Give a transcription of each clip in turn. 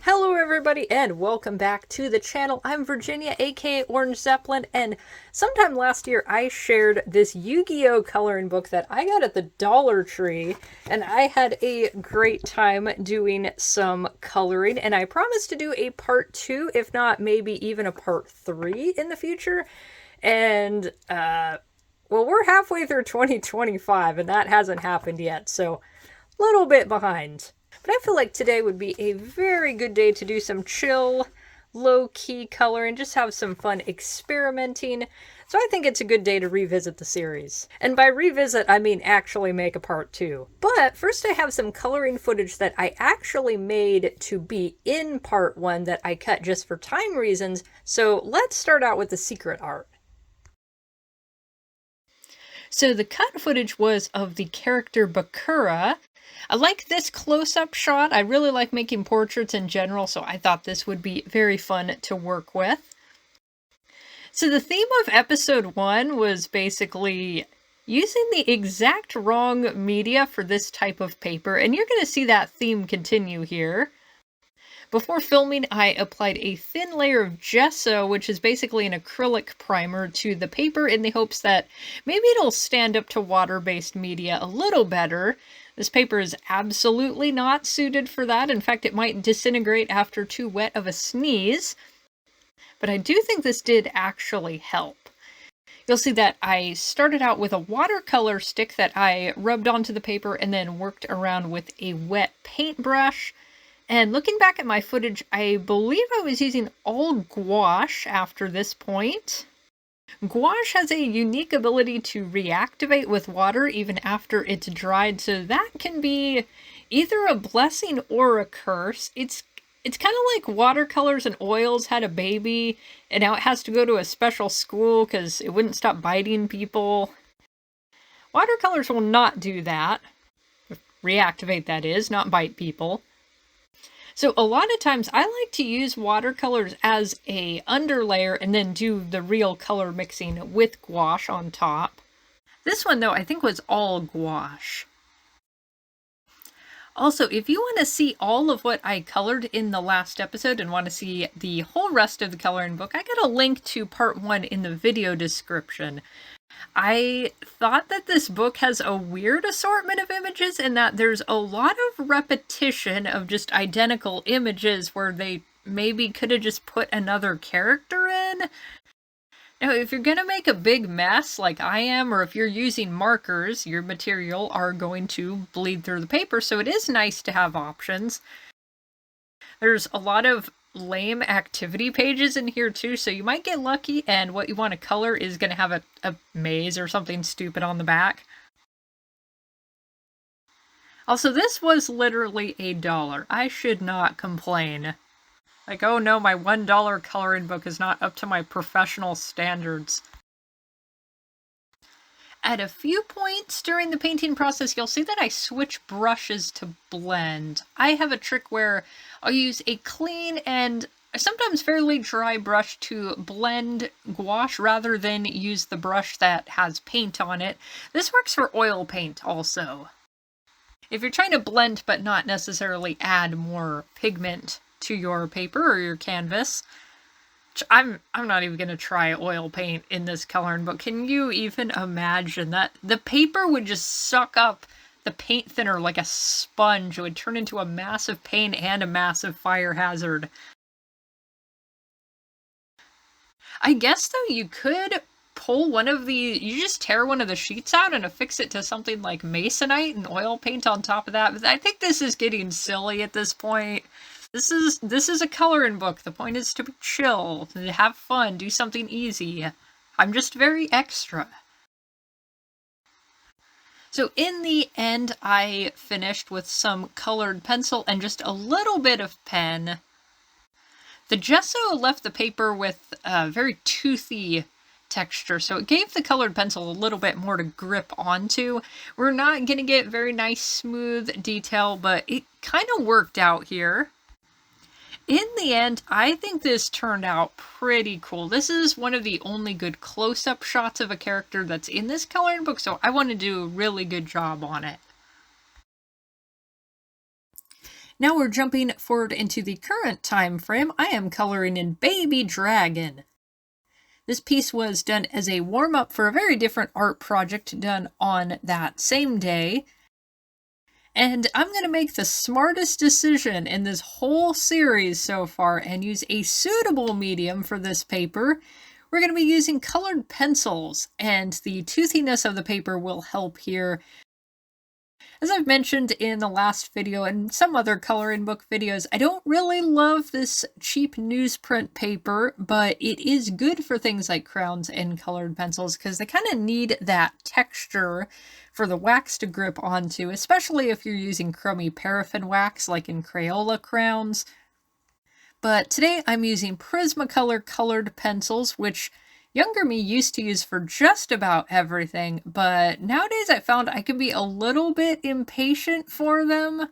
Hello everybody and welcome back to the channel. I'm Virginia, aka Orange Zeppelin, and sometime last year I shared this Yu-Gi-Oh coloring book that I got at the Dollar Tree, and I had a great time doing some coloring, and I promised to do a part 2, if not maybe even a part 3 in the future. And well, we're halfway through 2025 and that hasn't happened yet, so a little bit behind. But I feel like today would be a very good day to do some chill, low-key color and just have some fun experimenting. So I think it's a good day to revisit the series. And by revisit, I mean actually make a part 2. But first I have some coloring footage that I actually made to be in part 1 that I cut just for time reasons. So let's start out with the secret art. So the cut footage was of the character Bakura. I like this close-up shot. I really like making portraits in general, so I thought this would be very fun to work with. So the theme of episode 1 was basically using the exact wrong media for this type of paper, and you're going to see that theme continue here. Before filming, I applied a thin layer of gesso, which is basically an acrylic primer, to the paper in the hopes that maybe it'll stand up to water-based media a little better. This paper is absolutely not suited for that. In fact, it might disintegrate after too wet of a sneeze. But I do think this did actually help. You'll see that I started out with a watercolor stick that I rubbed onto the paper and then worked around with a wet paintbrush. And looking back at my footage, I believe I was using all gouache after this point. Gouache has a unique ability to reactivate with water even after it's dried, so that can be either a blessing or a curse. It's kind of like watercolors and oils had a baby, and now it has to go to a special school because it wouldn't stop biting people. Watercolors will not do that. Reactivate, that is, not bite people. So a lot of times I like to use watercolors as a underlayer and then do the real color mixing with gouache on top. This one though I think was all gouache. Also, if you want to see all of what I colored in the last episode and want to see the whole rest of the coloring book, I got a link to part 1 in the video description. I thought that this book has a weird assortment of images in that there's a lot of repetition of just identical images where they maybe could have just put another character in. Now, if you're gonna make a big mess like I am, or if you're using markers, your material are going to bleed through the paper, so it is nice to have options. There's a lot of lame activity pages in here too, so you might get lucky and what you want to color is going to have a maze or something stupid on the back. Also, this was literally $1. I should not complain. Like, oh no, my $1 coloring book is not up to my professional standards. At a few points during the painting process, you'll see that I switch brushes to blend. I have a trick where I'll use a clean and sometimes fairly dry brush to blend gouache rather than use the brush that has paint on it. This works for oil paint also. If you're trying to blend but not necessarily add more pigment to your paper or your canvas, I'm not even going to try oil paint in this coloring book. Can you even imagine that? The paper would just suck up the paint thinner like a sponge. It would turn into a massive pain and a massive fire hazard. I guess, though, you could pull you just tear one of the sheets out and affix it to something like masonite and oil paint on top of that. But I think this is getting silly at this point. This is a coloring book. The point is to be chill, to have fun, do something easy. I'm just very extra. So in the end, I finished with some colored pencil and just a little bit of pen. The gesso left the paper with a very toothy texture, so it gave the colored pencil a little bit more to grip onto. We're not going to get very nice, smooth detail, but it kind of worked out here. In the end, I think this turned out pretty cool. This is one of the only good close-up shots of a character that's in this coloring book, so I want to do a really good job on it. Now we're jumping forward into the current time frame. I am coloring in Baby Dragon. This piece was done as a warm-up for a very different art project done on that same day. And I'm going to make the smartest decision in this whole series so far and use a suitable medium for this paper. We're going to be using colored pencils, and the toothiness of the paper will help here. As I've mentioned in the last video and some other coloring book videos, I don't really love this cheap newsprint paper, but it is good for things like crowns and colored pencils because they kind of need that texture for the wax to grip onto, especially if you're using crummy paraffin wax like in Crayola crowns. But today I'm using Prismacolor colored pencils, which younger me used to use for just about everything, but nowadays I found I can be a little bit impatient for them.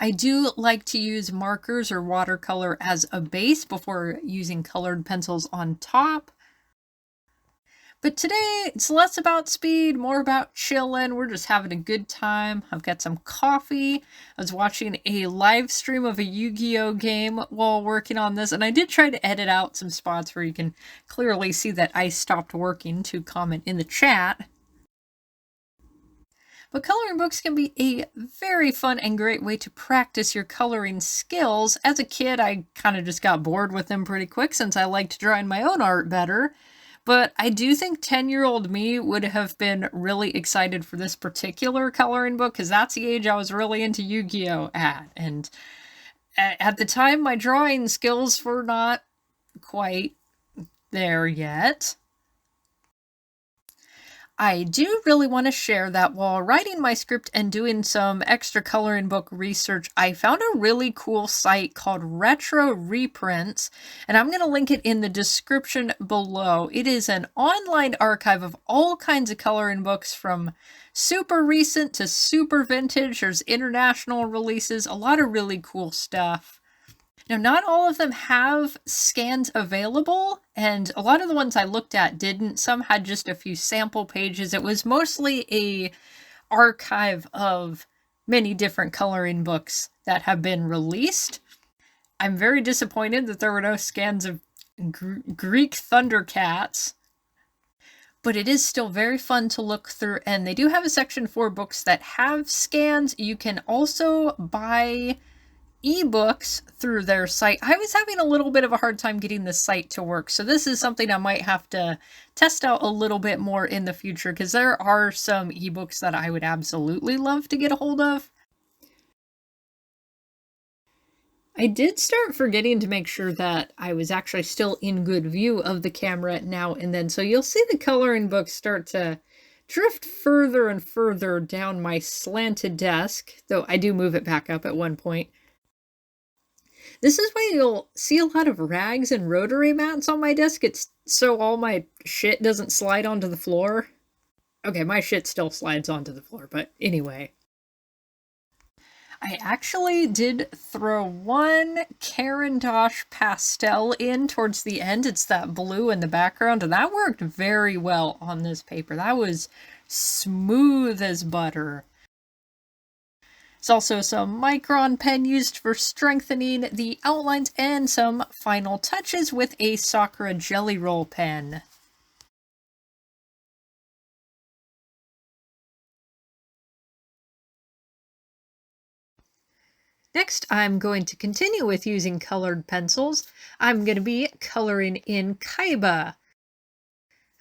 I do like to use markers or watercolor as a base before using colored pencils on top. But today, it's less about speed, more about chilling. We're just having a good time. I've got some coffee. I was watching a live stream of a Yu-Gi-Oh game while working on this, and I did try to edit out some spots where you can clearly see that I stopped working to comment in the chat. But coloring books can be a very fun and great way to practice your coloring skills. As a kid, I kind of just got bored with them pretty quick since I liked drawing my own art better. But I do think 10-year-old me would have been really excited for this particular coloring book because that's the age I was really into Yu-Gi-Oh! At. And at the time, my drawing skills were not quite there yet. I do really want to share that while writing my script and doing some extra coloring book research, I found a really cool site called Retro Reprints, and I'm going to link it in the description below. It is an online archive of all kinds of coloring books from super recent to super vintage. There's international releases, a lot of really cool stuff. Now, not all of them have scans available, and a lot of the ones I looked at didn't. Some had just a few sample pages. It was mostly a archive of many different coloring books that have been released. I'm very disappointed that there were no scans of Greek Thundercats, but it is still very fun to look through, and they do have a section for books that have scans. You can also buy ebooks through their site. I was having a little bit of a hard time getting the site to work, so this is something I might have to test out a little bit more in the future because there are some ebooks that I would absolutely love to get a hold of. I did start forgetting to make sure that I was actually still in good view of the camera now and then, so you'll see the coloring book start to drift further and further down my slanted desk, though I do move it back up at one point. This is why you'll see a lot of rags and rotary mats on my desk. It's so all my shit doesn't slide onto the floor. Okay, my shit still slides onto the floor, but anyway. I actually did throw one Caran d'Ache pastel in towards the end. It's that blue in the background, and that worked very well on this paper. That was smooth as butter. There's also some Micron pen used for strengthening the outlines and some final touches with a Sakura Jelly Roll pen. Next, I'm going to continue with using colored pencils. I'm going to be coloring in Kaiba.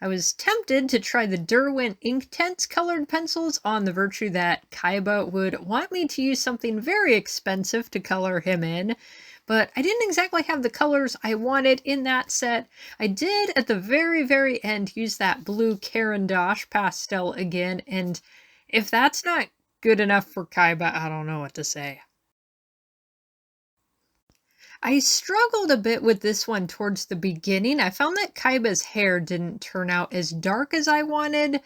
I was tempted to try the Derwent Inktense colored pencils on the virtue that Kaiba would want me to use something very expensive to color him in, but I didn't exactly have the colors I wanted in that set. I did, at the very, very end, use that blue Caran d'Ache pastel again, and if that's not good enough for Kaiba, I don't know what to say. I struggled a bit with this one towards the beginning. I found that Kaiba's hair didn't turn out as dark as I wanted,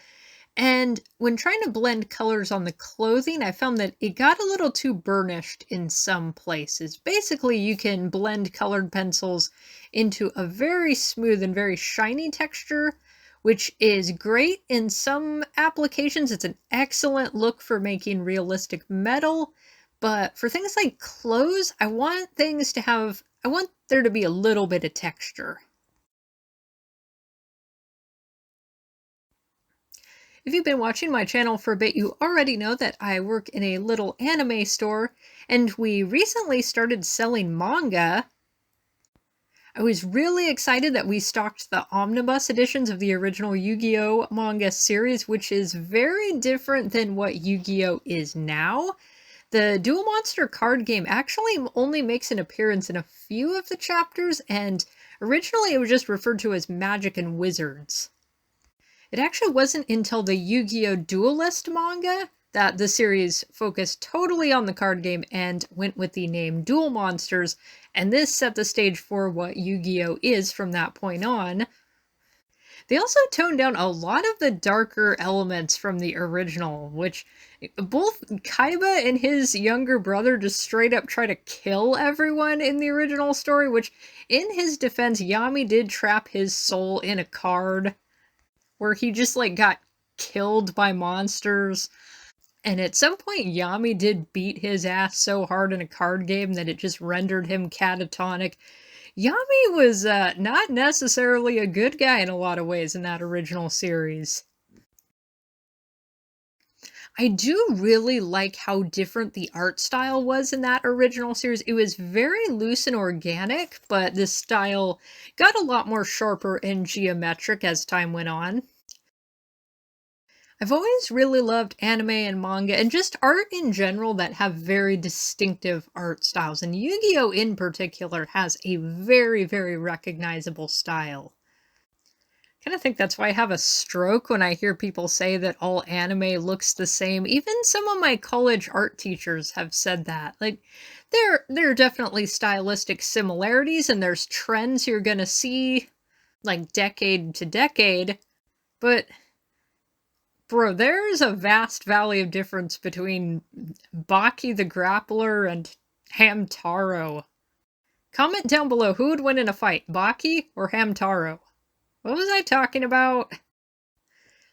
and when trying to blend colors on the clothing, I found that it got a little too burnished in some places. Basically, you can blend colored pencils into a very smooth and very shiny texture, which is great in some applications. It's an excellent look for making realistic metal, But for things like clothes, I want there to be a little bit of texture. If you've been watching my channel for a bit, you already know that I work in a little anime store, and we recently started selling manga. I was really excited that we stocked the omnibus editions of the original Yu-Gi-Oh manga series, which is very different than what Yu-Gi-Oh is now. The Duel Monster card game actually only makes an appearance in a few of the chapters, and originally it was just referred to as Magic and Wizards. It actually wasn't until the Yu-Gi-Oh! Duelist manga that the series focused totally on the card game and went with the name Duel Monsters, and this set the stage for what Yu-Gi-Oh! Is from that point on. They also toned down a lot of the darker elements from the original, which both Kaiba and his younger brother just straight up try to kill everyone in the original story, which in his defense, Yami did trap his soul in a card where he just like got killed by monsters. And at some point, Yami did beat his ass so hard in a card game that it just rendered him catatonic. Yami was not necessarily a good guy in a lot of ways in that original series. I do really like how different the art style was in that original series. It was very loose and organic, but the style got a lot more sharper and geometric as time went on. I've always really loved anime and manga and just art in general that have very distinctive art styles, and Yu-Gi-Oh! In particular has a very, very recognizable style. I kind of think that's why I have a stroke when I hear people say that all anime looks the same. Even some of my college art teachers have said that. Like, there are definitely stylistic similarities, and there's trends you're gonna see, like, decade to decade, but bro, there's a vast valley of difference between Baki the Grappler and Hamtaro. Comment down below who would win in a fight, Baki or Hamtaro? What was I talking about?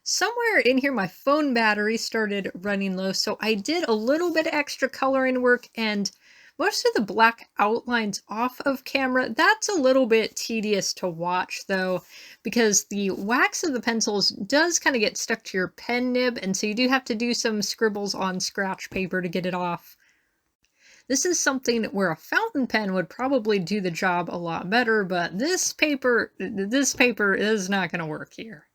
Somewhere in here my phone battery started running low, so I did a little bit of extra coloring work, and most of the black outlines off of camera. That's a little bit tedious to watch though, because the wax of the pencils does kind of get stuck to your pen nib, and so you do have to do some scribbles on scratch paper to get it off. This is something where a fountain pen would probably do the job a lot better, but this paper is not going to work here.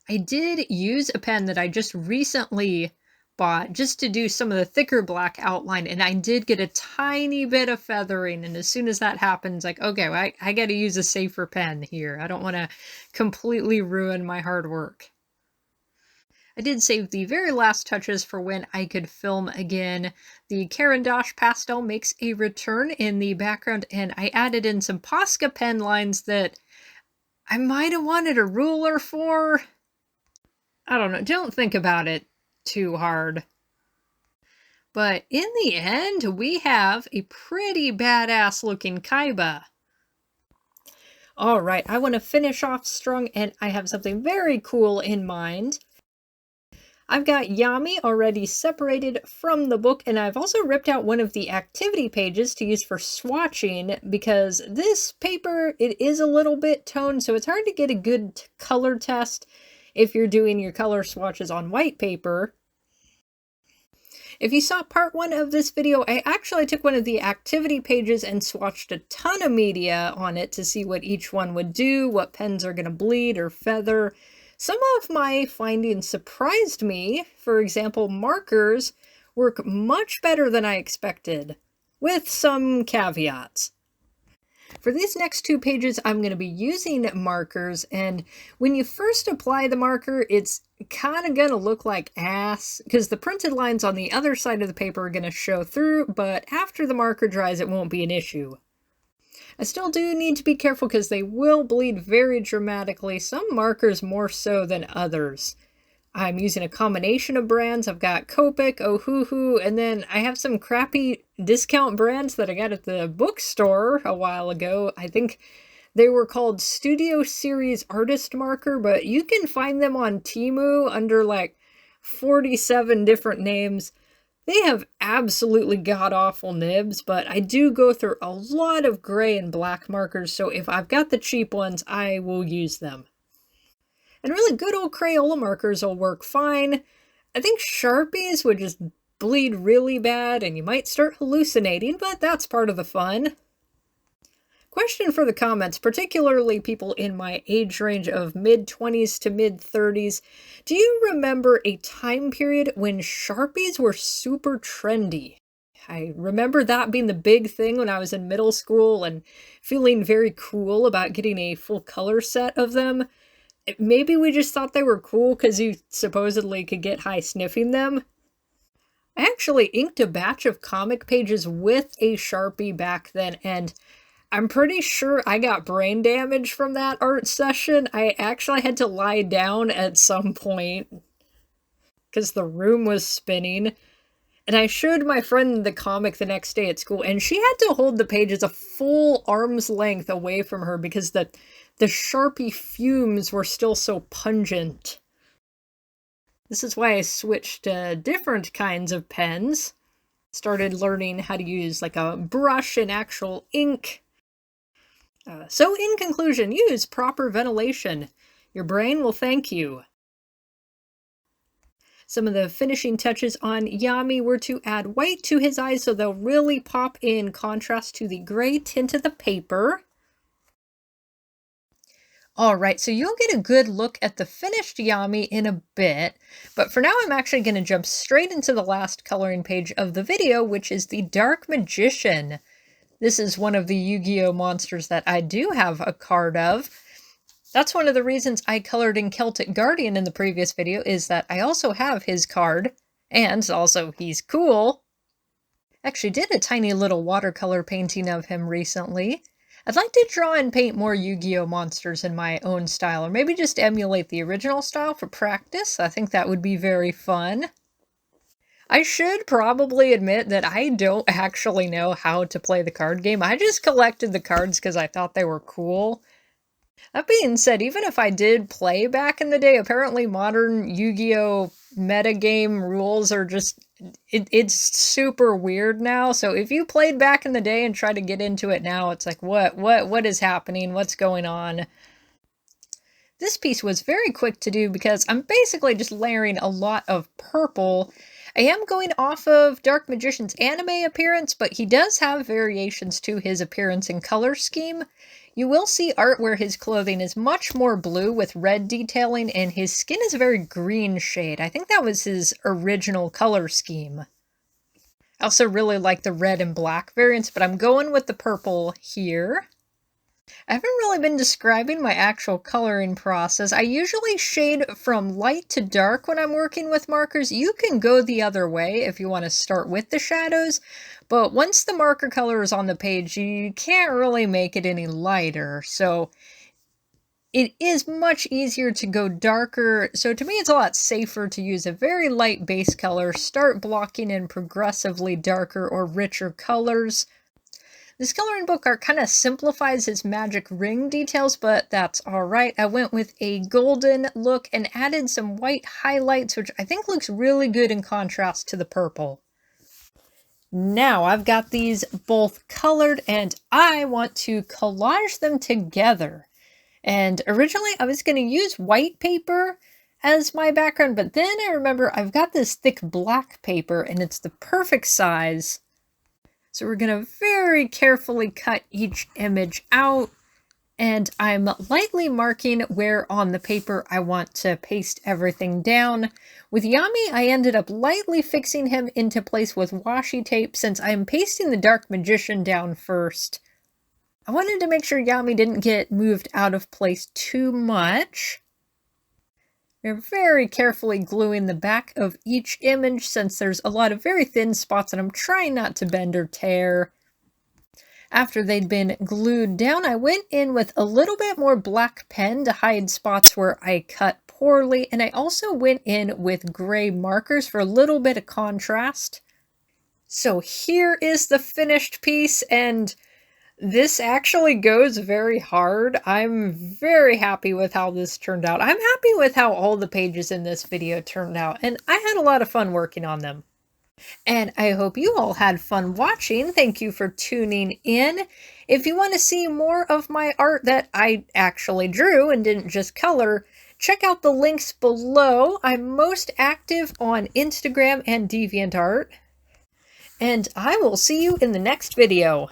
I did use a pen that I just recently bought just to do some of the thicker black outline, and I did get a tiny bit of feathering, and as soon as that happens, like, okay, well, I gotta use a safer pen here. I don't want to completely ruin my hard work. I did save the very last touches for when I could film again. The Caran d'Ache pastel makes a return in the background, and I added in some Posca pen lines that I might have wanted a ruler for. I don't know, don't think about it too hard. But in the end, we have a pretty badass looking Kaiba. Alright, I want to finish off strong, and I have something very cool in mind. I've got Yami already separated from the book, and I've also ripped out one of the activity pages to use for swatching, because this paper, it is a little bit toned, so it's hard to get a good color test if you're doing your color swatches on white paper. If you saw part 1 of this video, I actually took one of the activity pages and swatched a ton of media on it to see what each one would do, what pens are going to bleed or feather. Some of my findings surprised me. For example, markers work much better than I expected, with some caveats. For these next 2 pages, I'm going to be using markers, and when you first apply the marker, it's kind of going to look like ass, because the printed lines on the other side of the paper are going to show through, but after the marker dries, it won't be an issue. I still do need to be careful because they will bleed very dramatically, some markers more so than others. I'm using a combination of brands. I've got Copic, Ohuhu, and then I have some crappy discount brands that I got at the bookstore a while ago. I think they were called Studio Series Artist Marker, but you can find them on Temu under like 47 different names. They have absolutely god-awful nibs, but I do go through a lot of gray and black markers, so if I've got the cheap ones, I will use them. And really good old Crayola markers will work fine. I think Sharpies would just bleed really bad and you might start hallucinating, but that's part of the fun. Question for the comments, particularly people in my age range of mid-20s to mid-30s. Do you remember a time period when Sharpies were super trendy? I remember that being the big thing when I was in middle school and feeling very cool about getting a full color set of them. Maybe we just thought they were cool because you supposedly could get high sniffing them. I actually inked a batch of comic pages with a Sharpie back then, and I'm pretty sure I got brain damage from that art session. I actually had to lie down at some point because the room was spinning. And I showed my friend the comic the next day at school, and she had to hold the pages a full arm's length away from her because the Sharpie fumes were still so pungent. This is why I switched to different kinds of pens. Started learning how to use like a brush and actual ink. So in conclusion, use proper ventilation. Your brain will thank you. Some of the finishing touches on Yami were to add white to his eyes so they'll really pop in contrast to the gray tint of the paper. Alright, so you'll get a good look at the finished Yami in a bit, but for now I'm actually going to jump straight into the last coloring page of the video, which is the Dark Magician. This is one of the Yu-Gi-Oh monsters that I do have a card of. That's one of the reasons I colored in Celtic Guardian in the previous video, is that I also have his card, and also he's cool. Actually did a tiny little watercolor painting of him recently. I'd like to draw and paint more Yu-Gi-Oh monsters in my own style, or maybe just emulate the original style for practice. I think that would be very fun. I should probably admit that I don't actually know how to play the card game. I just collected the cards because I thought they were cool. That being said, even if I did play back in the day, apparently modern Yu-Gi-Oh metagame rules are just... It's super weird now, so if you played back in the day and try to get into it now, it's like, what is happening? What's going on? This piece was very quick to do because I'm basically just layering a lot of purple. I am going off of Dark Magician's anime appearance, but he does have variations to his appearance and color scheme. You will see art where his clothing is much more blue with red detailing, and his skin is a very green shade. I think that was his original color scheme. I also really like the red and black variants, but I'm going with the purple here. I haven't really been describing my actual coloring process. I usually shade from light to dark when I'm working with markers. You can go the other way if you want to start with the shadows, but once the marker color is on the page, you can't really make it any lighter, so it is much easier to go darker. So to me, it's a lot safer to use a very light base color, start blocking in progressively darker or richer colors. This coloring book art kind of simplifies his magic ring details, but that's alright. I went with a golden look and added some white highlights, which I think looks really good in contrast to the purple. Now I've got these both colored and I want to collage them together. And originally I was going to use white paper as my background, but then I remember I've got this thick black paper and it's the perfect size. So we're going to very carefully cut each image out, and I'm lightly marking where on the paper I want to paste everything down. With Yami, I ended up lightly fixing him into place with washi tape since I'm pasting the Dark Magician down first. I wanted to make sure Yami didn't get moved out of place too much. We're very carefully gluing the back of each image since there's a lot of very thin spots and I'm trying not to bend or tear. After they'd been glued down, I went in with a little bit more black pen to hide spots where I cut poorly, and I also went in with gray markers for a little bit of contrast. So here is the finished piece, and this actually goes very hard. I'm very happy with how this turned out. I'm happy with how all the pages in this video turned out, and I had a lot of fun working on them. And I hope you all had fun watching. Thank you for tuning in. If you want to see more of my art that I actually drew and didn't just color, check out the links below. I'm most active on Instagram and DeviantArt. And I will see you in the next video.